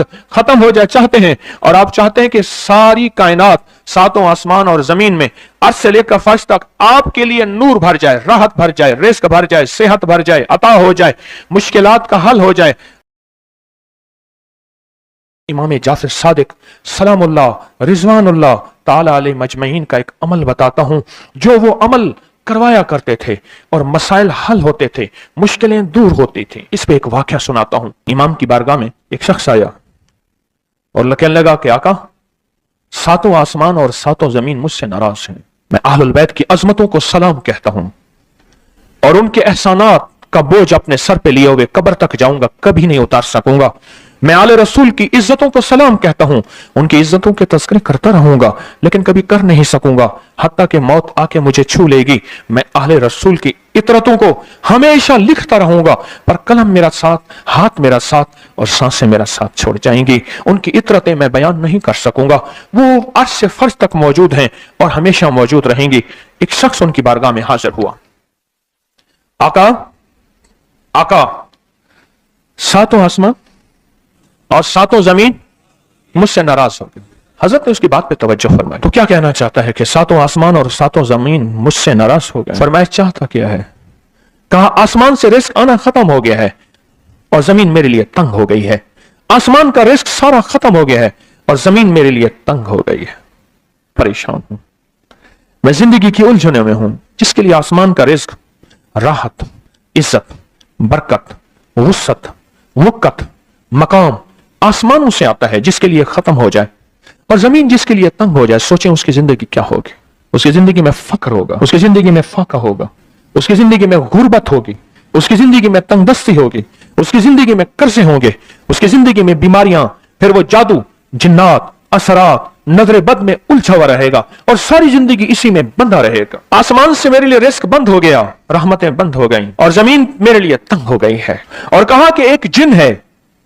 हद खत्म हो जाए चाहते हैं, और आप चाहते हैं कि सारी कायनात, सातों आसमान और जमीन में अर्श से लेकर फर्श तक आपके लिए नूर भर जाए, राहत भर जाए, रिस्क भर जाए, सेहत भर जाए, अता हो जाए, मुश्किलात का हल हो जाए। इमाम जाफर सादिक सलामुल्लाह रिजवानुल्लाह ताला अलैहि मजमईन का एक अमल बताता हूं, जो वो अमल करवाया करते थे और मसाइल हल होते थे, मुश्किलें दूर होती थी। इस पे एक वाकया सुनाता हूं। इमाम की बारगाह में एक शख्स आया और कहने लगा कि आका, सातों आसमान और सातों जमीन मुझसे नाराज हैं। मैं अहलुल बैत की अजमतों को सलाम कहता हूं और उनके एहसानात का बोझ अपने सर पे लिए हुए कब्र तक जाऊंगा, कभी नहीं उतार सकूंगा। मैं आले रसूल की इज्जतों को सलाम कहता हूं, उनकी इज्जतों के तज़किरे करता रहूंगा, लेकिन कभी कर नहीं सकूंगा, हत्ता कि मौत आके मुझे छू लेगी। मैं आले रसूल की इतरतों को हमेशा लिखता रहूंगा, पर कलम मेरा साथ, हाथ मेरा साथ और सांसें मेरा साथ छोड़ जाएंगी। उनकी इतरतें मैं बयान नहीं कर सकूंगा, वो अर्श से फर्श तक मौजूद हैं और हमेशा मौजूद रहेंगी। एक शख्स उनकी बारगाह में हाजिर हुआ। आका, आका, सातों आसमान और सातों जमीन मुझसे नाराज हो गए। हजरत ने उसकी बात पे तवज्जो फरमाई। तो क्या कहना चाहता है कि सातों आसमान और सातों जमीन मुझसे नाराज हो गए? फरमाया चाहता क्या है? कहा आसमान से रिस्क आना खत्म हो गया है और जमीन मेरे लिए तंग हो गई है। आसमान का रिस्क सारा खत्म हो गया है और जमीन मेरे लिए तंग हो गई है। परेशान हूं, मैं जिंदगी की उलझनों में हूं। जिसके लिए आसमान का रिस्क, राहत, इज्जत, बरकत, वुसअत, वक़्त, मकाम आसमानों से आता है, जिसके लिए खत्म हो जाए, और जमीन जिसके लिए तंग हो जाए, सोचें उसकी जिंदगी क्या होगी। उसकी जिंदगी में फक्र होगा, उसकी जिंदगी में फाका होगा, उसकी जिंदगी में गुर्बत होगी, उसकी जिंदगी में तंगदस्ती होगी, उसकी जिंदगी में कर्जे होंगे, उसकी जिंदगी में बीमारियां, फिर वो जादू, जिन्नात, असरात, नजर बद में उलझा हुआ रहेगा और सारी जिंदगी इसी में बंधा रहेगा। आसमान से मेरे लिए रिस्क बंद हो गया, रहमतें बंद हो गई और जमीन मेरे लिए तंग हो गई है। और कहा कि एक जिन है,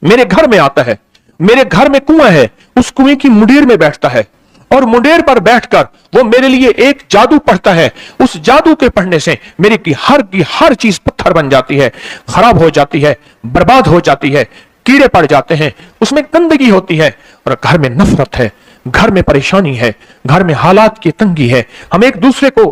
मेरे घर में आता है, मेरे घर में कुआं है, उस कुएं की मुंडेर में बैठता है और मुंडेर पर बैठकर वो मेरे लिए एक जादू पढ़ता है। उस जादू के पढ़ने से मेरी की हर चीज पत्थर बन जाती है, खराब हो जाती है, बर्बाद हो जाती है, कीड़े पड़ जाते हैं, उसमें गंदगी होती है और घर में नफरत है, घर में परेशानी है, घर में हालात की तंगी है। हम एक दूसरे को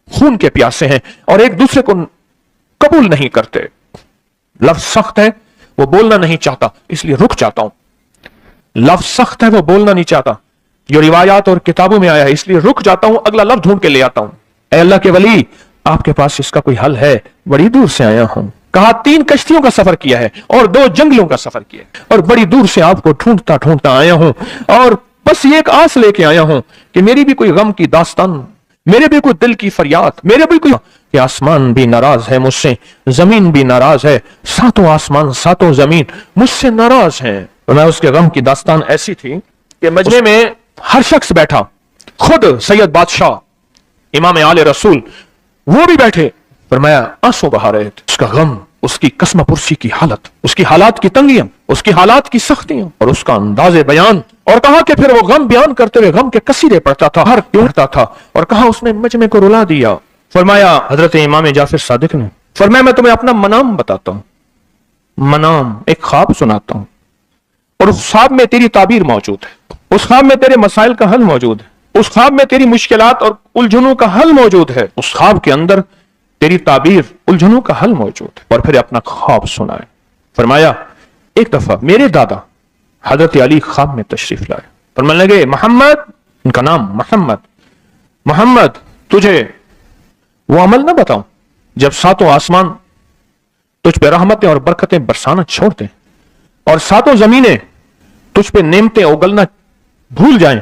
खून के प्यासे हैं और एक दूसरे को कबूल नहीं करते। लफ्ज सख्त है, वो बोलना नहीं चाहता, इसलिए रुक जाता हूं। लफ्ज सख्त है, वो बोलना नहीं चाहता, जो रिवायात और किताबों में आया है, इसलिए रुक जाता हूं, अगला लफ्ज ढूंढ के ले आता हूं। ऐ अल्लाह के वली, आपके पास इसका कोई हल है? बड़ी दूर से आया हूं। कहा 3 कश्तियों का सफर किया है और 2 जंगलों का सफर किया है और बड़ी दूर से आपको ढूंढता ढूंढता आया हूं और बस ये एक आस लेके आया हूं कि मेरी भी कोई गम की दास्तान, मेरे भी कोई दिल की फरियाद, मेरे भी कोई कि आसमान भी नाराज है मुझसे, जमीन भी नाराज है, सातों आसमान सातों जमीन मुझसे नाराज हैं। तो मैं उसके गम की दास्तान ऐसी थी कि मजमे में हर शख्स बैठा, खुद सैयद बादशाह इमाम आले रसूल वो भी बैठे, फरमाया आंसू बहा रहे थे। उसका गम, उसकी कसम पुरसी की हालत, उसकी हालात की तंगियां, उसकी हालात की सख्तियां और उसका अंदाजे बयान। और कहा कि फिर वो गम बयान करते हुए गम के कसीरे पढ़ता था, हर पढ़ता था और कहा उसने मजमे को रुला दिया। फरमाया हजरत इमाम जाफर सादिक ने, फरमाया मैं तुम्हें अपना मनाम बताता हूं, मनाम एक ख्वाब सुनाता हूं और उस ख्वाब में तेरी ताबीर मौजूद है, उस ख्वाब में तेरे मसाइल का हल मौजूद है, उस ख्वाब में तेरी मुश्किलात और उलझनों का हल मौजूद है, उस ख्वाब के अंदर तेरी ताबीर उलझनों का हल मौजूद है। और फिर अपना ख्वाब सुनाए। फरमाया एक दफा मेरे दादा हजरत अली ख्वाब में तशरीफ लाए, फरमाने लगे मोहम्मद, उनका नाम मोहम्मद, मोहम्मद तुझे वो अमल ना बताऊं जब सातों आसमान तुझ पे रहमतें और बरकतें बरसाना छोड़ दें और सातों जमीनें तुझ पे नेमतें उगलना भूल जाएं,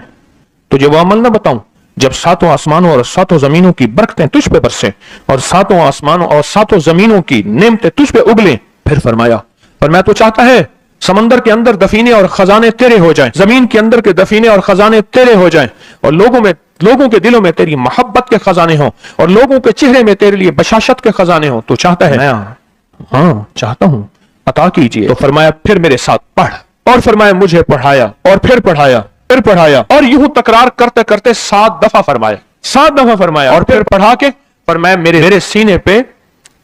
तुझे वो अमल ना बताऊं जब सातों आसमानों और सातों जमीनों की बरकतें तुझ पे बरसें और सातों आसमानों और सातों जमीनों की नेमतें तुझ पे उगलें। फिर फरमाया तो चाहता है समंदर के अंदर दफीने और खजाने तेरे हो जाएं, जमीन के अंदर के दफीने और खजाने तेरे हो जाएं और लोगों के दिलों में तेरी मोहब्बत के खजाने हों और लोगों के चेहरे में तेरे लिए बशाशत के खजाने हों। तो चाहता है? हाँ चाहता हूं, अता कीजिए। तो फरमाया फिर मेरे साथ पढ़, और फरमाया मुझे पढ़ाया और फिर पढ़ाया, फिर पढ़ाया और यूं तकरार करते करते 7 दफा फरमाया, 7 दफा फरमाया और फिर पढ़ा के फरमाया मेरे सीने पे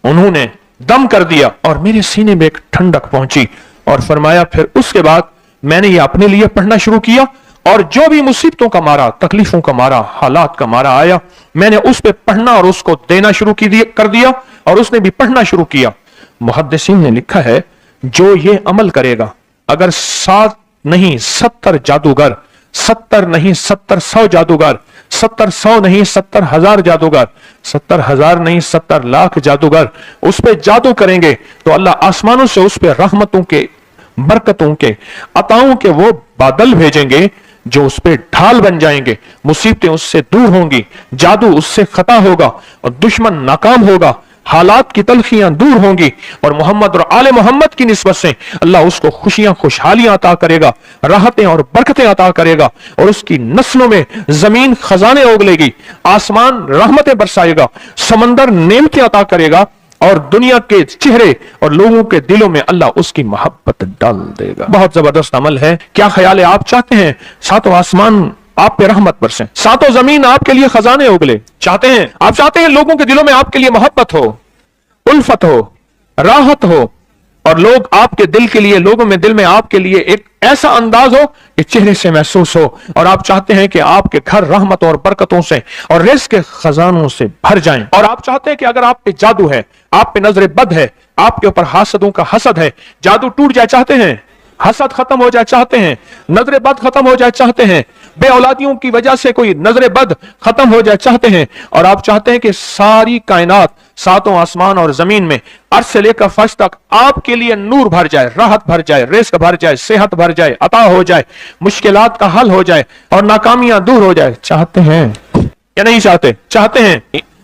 उन्होंने दम कर दिया और मेरे सीने में एक ठंडक पहुंची। और फरमाया फिर उसके बाद मैंने ये अपने लिए पढ़ना शुरू किया और जो भी मुसीबतों का मारा, तकलीफों का मारा, हालात का मारा आया, मैंने उस पे पढ़ना और उसको देना शुरू कर दिया और उसने भी पढ़ना शुरू किया। मुहद्दिसीन ने लिखा है जो ये अमल करेगा, अगर 7 नहीं 70 जादूगर, 70 नहीं 70 जादूगर, 70 नहीं 70,000 जादूगर, 70,000 नहीं 70 लाख जादूगर उस पे जादू करेंगे तो अल्लाह आसमानों से उस पे रहमतों के, बरकतों के, अताओं के वो बादल भेजेंगे जो उस पे ढाल बन जाएंगे। मुसीबतें उससे दूर होंगी, जादू उससे खता होगा और दुश्मन नाकाम होगा, हालात की तलखियां दूर होंगी और मोहम्मद और आले मोहम्मद की निस्बत से अल्लाह उसको खुशियां, खुशहालियां अता करेगा, राहतें और बरकतें अता करेगा और उसकी नस्लों में जमीन खजाने उगलेगी, आसमान रहमतें बरसाएगा, समंदर नेमतें अता करेगा और दुनिया के चेहरे और लोगों के दिलों में अल्लाह उसकी मोहब्बत डाल देगा। बहुत जबरदस्त अमल है। क्या ख्याल है? आप चाहते हैं सातों आसमान आप पे रहमत बरसे, सातों जमीन आपके लिए खजाने उगले? चाहते हैं? आप चाहते हैं लोगों के दिलों में आपके लिए मोहब्बत हो, उल्फत हो, राहत हो और लोग आपके दिल के लिए, लोगों में दिल में आपके लिए एक ऐसा अंदाज हो कि चेहरे से महसूस हो और आप चाहते हैं कि आपके घर रहमतों और बरकतों से और रिज़्क़ के खजानों से भर जाएं। और आप चाहते हैं कि अगर आप पे जादू है, आप पे नजर बद है, आपके ऊपर हासदों का हसद है, जादू टूट जाए चाहते हैं, हसद खत्म हो जाए चाहते हैं, नजर बद खत्म हो जाए चाहते हैं, बे औलादियों की वजह से कोई नजर बद खत्म हो जाए चाहते हैं और आप चाहते हैं कि सारी कायनात, सातों आसमान और जमीन में अर्श से लेकर फर्श तक आपके लिए नूर भर जाए, राहत भर जाए, रिज़्क़ भर जाए, सेहत भर जाए, अता हो जाए, मुश्किलात का हल हो जाए और नाकामियां दूर हो जाए, चाहते हैं या नहीं चाहते? चाहते हैं।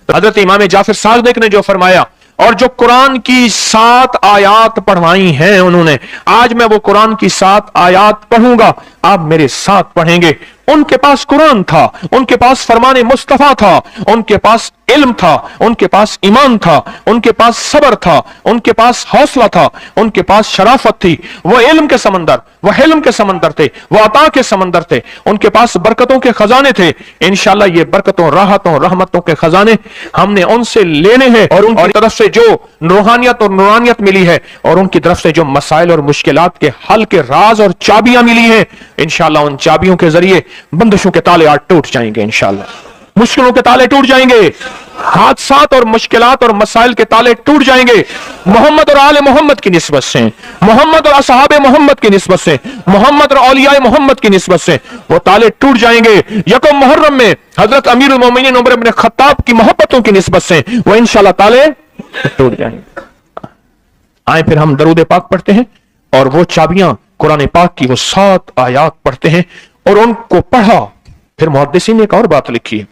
तो हजरत इमाम जाफर सादिक ने जो फरमाया और जो कुरान की 7 आयात पढ़वाई हैं उन्होंने, आज मैं वो कुरान की 7 आयात पढ़ूंगा, आप मेरे साथ पढ़ेंगे। उनके पास कुरान था, उनके पास फरमाने मुस्तफा था, उनके पास इल्म था, उनके पास ईमान था, उनके पास सब्र था, उनके पास हौसला था, उनके पास शराफत थी। वो इल्म के समंदर, वो हिल्म के समंदर थे, वो अता के समंदर थे, उनके पास बरकतों के खजाने थे। इंशाअल्लाह ये बरकतों, राहतों, रहमतों के खजाने हमने उनसे लेने हैं और उनकी तरफ से जो रूहानियत और नूरानियत मिली है और उनकी तरफ से जो मसाइल और मुश्किलात के हल के राज और चाबियां मिली हैं, इंशाअल्लाह उन चाबियों के जरिए बंदिशों के ताले आज टूट जाएंगे, इंशाअल्लाह मुश्किलों के ताले टूट जाएंगे, हादसात और मुश्किलात और मसाइल के ताले टूट जाएंगे। मोहम्मद और आले मोहम्मद की निस्बत से, मोहम्मद और असहाबे मोहम्मद की निस्बत से, मोहम्मद और औलियाए मोहम्मद की निस्बत से वो ताले टूट जाएंगे। यकम मुहर्रम में हजरत अमीरुल मोमिनीन उमर इब्न खत्ताब की मोहब्बतों की निस्बत से वो इंशाअल्लाह ताले टूट जाएंगे। आए फिर हम दरूद पाक पढ़ते हैं और वो चाबियां कुरान पाक की वो 7 आयात पढ़ते हैं और उनको पढ़ा। फिर मुहद्दिसीन ने एक और बात लिखी है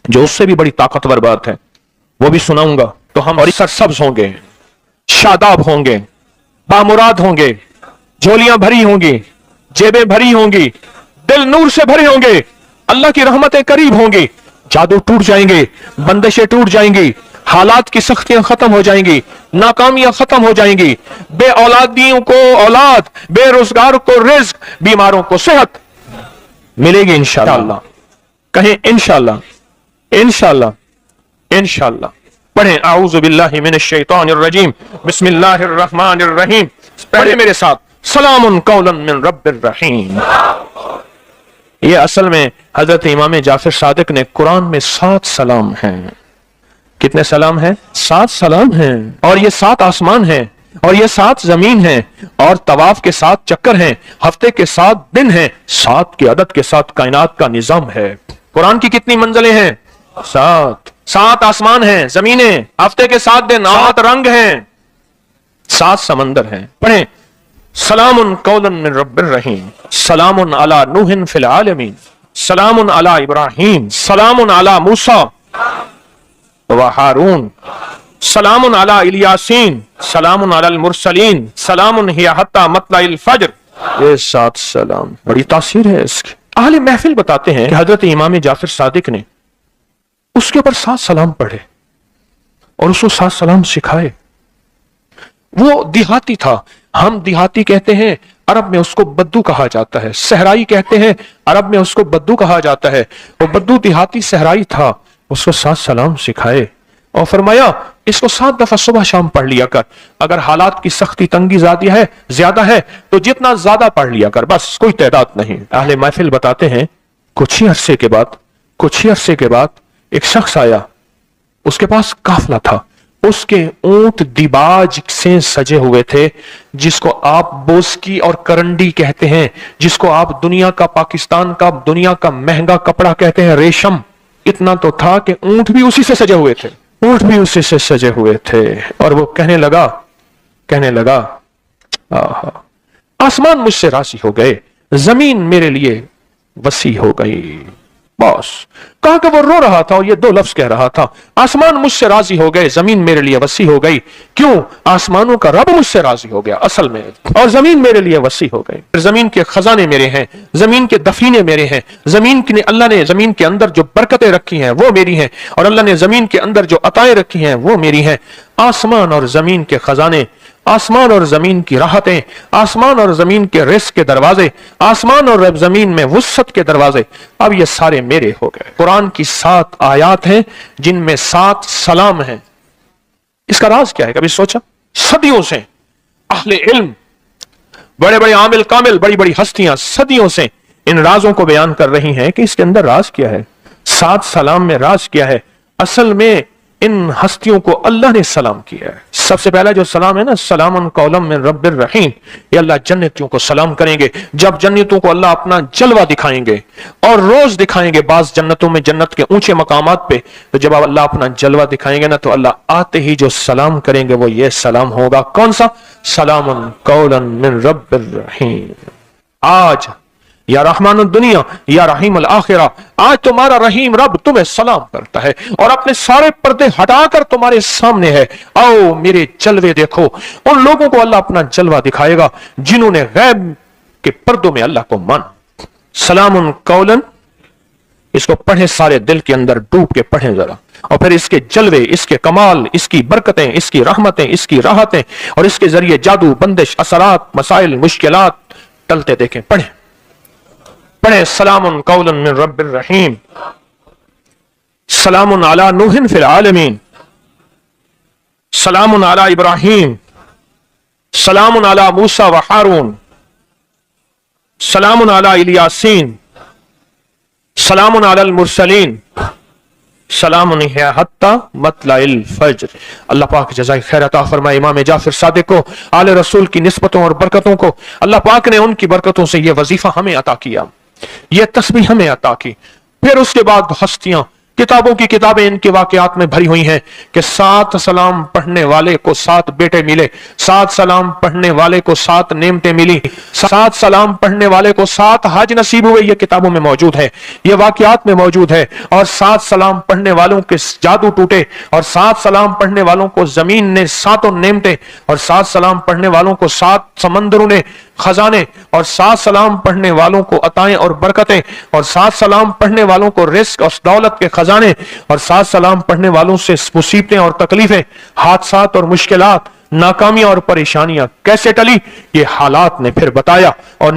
जो उससे भी बड़ी ताकतवर बात है, वो भी सुनाऊंगा। तो हम और सरसब्ज होंगे, शादाब होंगे, बामुराद होंगे, झोलियां भरी होंगी, जेबें भरी होंगी, दिल नूर से भरे होंगे, अल्लाह की रहमतें करीब होंगी, जादू टूट जाएंगे, बंदिशें टूट जाएंगी, हालात की सख्तियां खत्म हो जाएंगी, नाकामियां खत्म हो जाएंगी, बे औलादियों को औलाद, बेरोजगार को रिज्क, बीमारों को सेहत मिलेगी इंशाअल्लाह। कहें इंशाअल्लाह, इंशाअल्लाह, इंशाअल्लाह। पढ़ें आऊज़ु बिल्लाहि मिनश शैतानिर रजीम, बिस्मिल्लाहिर रहमानिर रहीम। पढ़े मेरे साथ, सलामुन कौलन मिन रब्बिर रहीम। ये असल में हजरत इमाम जाफर सादिक ने कुरान में 7 सलाम हैं। कितने सलाम हैं? 7 सलाम हैं। और ये 7 आसमान हैं और ये 7 जमीन है और तवाफ के 7 चक्कर हैं, हफ्ते के 7 दिन हैं, 7 के अदद के साथ कायनात का निजाम है। कुरान की कितनी मंजिलें हैं? 7 आसमान हैं, जमीनें, हफ्ते के 7 दिन, 7 रंग हैं, 7 समंदर हैं। पढ़ें, सलामुन कौलन मिन रब्बिर रहीम, सलामुन अला नूहिन फिल आलमीन, सलामुन अला इब्राहीम, सलामुन अला मूसा व हारून, सलामुन अला इलियासीन, सलामुन अलल मुरसलीन, सलामुन हिया हत्ता मतलाइल फज्र। ये 7 सलाम, बड़ी तासीर है इसकी। अहले महफिल बताते हैं कि हजरत इमाम जाफर सादिक ने उसके ऊपर 7 सलाम पढ़े और उसको 7 सलाम सिखाए। वो देहाती था, हम देहाती कहते हैं, अरब में उसको बद्दू कहा जाता है, सहराई कहते हैं, अरब में उसको बद्दू कहा जाता है। वो बद्दू देहाती सहराई था, उसको 7 सलाम सिखाए और फरमाया इसको 7 दफा सुबह शाम पढ़ लिया कर। अगर हालात की सख्ती तंगी ज्यादा है तो जितना ज्यादा पढ़ लिया कर, बस कोई तादाद नहीं। अहले महफिल बताते हैं कुछ ही अरसे के बाद एक शख्स आया, उसके पास काफला था, उसके ऊंट दिबाज से सजे हुए थे, जिसको आप बोस्की और करंडी कहते हैं, जिसको आप दुनिया का, पाकिस्तान का दुनिया का महंगा कपड़ा कहते हैं, रेशम। इतना तो था कि ऊंट भी उसी से सजे हुए थे। और वो कहने लगा आहा, आसमान मुझसे राजी हो गए, जमीन मेरे लिए वसी हो गई। बस कहा कि वो रो रहा था और ये 2 लफ्ज कह रहा था, आसमान मुझसे राजी हो गए, जमीन मेरे लिए वसी हो गई। क्यों? आसमानों का रब मुझसे राजी हो गया असल में, और जमीन मेरे लिए वसी हो गई। जमीन के खजाने मेरे हैं, जमीन के दफीने मेरे हैं, अल्लाह ने जमीन के अंदर जो बरकतें रखी हैं वो मेरी हैं, और अल्लाह ने जमीन के अंदर जो अताएं रखी हैं वो मेरी हैं। आसमान और जमीन के खजाने, आसमान और जमीन की राहतें, आसमान और जमीन के रिस्क के दरवाजे, आसमान और जमीन में वुसअत के दरवाजे, अब ये सारे मेरे हो गए। कुरान की 7 आयात हैं जिनमें 7 सलाम हैं। इसका राज क्या है? कभी सोचा? सदियों से अहले इल्म, बड़े बड़े आमिल कामिल, बड़ी बड़ी हस्तियां सदियों से इन राजों को बयान कर रही हैं कि इसके अंदर राज क्या है, 7 सलाम में राज क्या है। असल में इन हस्तियों को अल्लाह ने सलाम किया है। सबसे पहला जो सलाम है ना, सलामुन कौलम मिन रब्बिर रहीम, ये अल्लाह जन्नतियों को सलाम करेंगे। जब जन्नतियों को अल्लाह अपना जलवा दिखाएंगे, और रोज दिखाएंगे, बाज जन्नतों में जन्नत के ऊंचे मकामात पे, तो जब अल्लाह अपना जलवा दिखाएंगे ना, तो अल्लाह आते ही जो सलाम करेंगे वो ये सलाम होगा। कौन सा? सलामुन कौलन मिन रब्बिर रहीम। आज या रहमान दुनिया या रहीम आखिरा, आज तुम्हारा रहीम रब तुम्हें सलाम करता है और अपने सारे पर्दे हटाकर तुम्हारे सामने है। आओ मेरे जलवे देखो। उन लोगों को अल्लाह अपना जलवा दिखाएगा जिन्होंने गैब के पर्दों में अल्लाह को माना। सलामुन कौलन, इसको पढ़े, सारे दिल के अंदर डूब के पढ़े जरा, और फिर इसके जलवे, इसके कमाल, इसकी बरकतें, इसकी रहमतें, इसकी राहतें, और इसके जरिए जादू, बंदिश, असरात, मसाइल, मुश्किलात टलते देखें। पढ़े सलामुन कौलन मिन रब्बिर रहीम, सलामुन अला नूहिन फिल आलमीन, सलामुन अला इब्राहीम, सलामुन अला मूसा व हारून, सलामुन अला इलियासीन, सलामुन अलल मुरसलीन, सलामुन हिया हत्ता मतलाइल फज्र। अल्लाह पाक जज़ाए खैर अता फरमाए इमाम जाफर सादिक को, आले रसूल की निस्बतों और बरकतों को। अल्लाह पाक ने उनकी बरकतों से यह वजीफा हमें अता किया, यह तस्बीह हमें अता की। फिर उसके बाद हस्तियां, किताबों की किताबें इनके वाकयात में भरी हुई हैं कि 7 सलाम पढ़ने वाले को 7 बेटे मिले, 7 सलाम पढ़ने वाले को 7 नेमतें मिली, 7 सलाम पढ़ने वाले को 7 हज नसीब हुए। ये किताबों में मौजूद है, ये वाकयात में मौजूद है। और 7 सलाम पढ़ने वालों के जादू टूटे, और 7 सलाम पढ़ने वालों को जमीन ने 7 नेमतें, और 7 सलाम पढ़ने वालों को 7 समंदरों ने खजाने, और 7 सलाम पढ़ने वालों को अताएं और बरकतें, और 7 सलाम पढ़ने वालों को रिस्क और दौलत के खजाने, और 7 सलाम पढ़ने वालों से मुसीबतें और तकलीफें, हादसात और मुश्किलात, नाकामियां और परेशानियां कैसे टली, ये हालात ने फिर बताया। और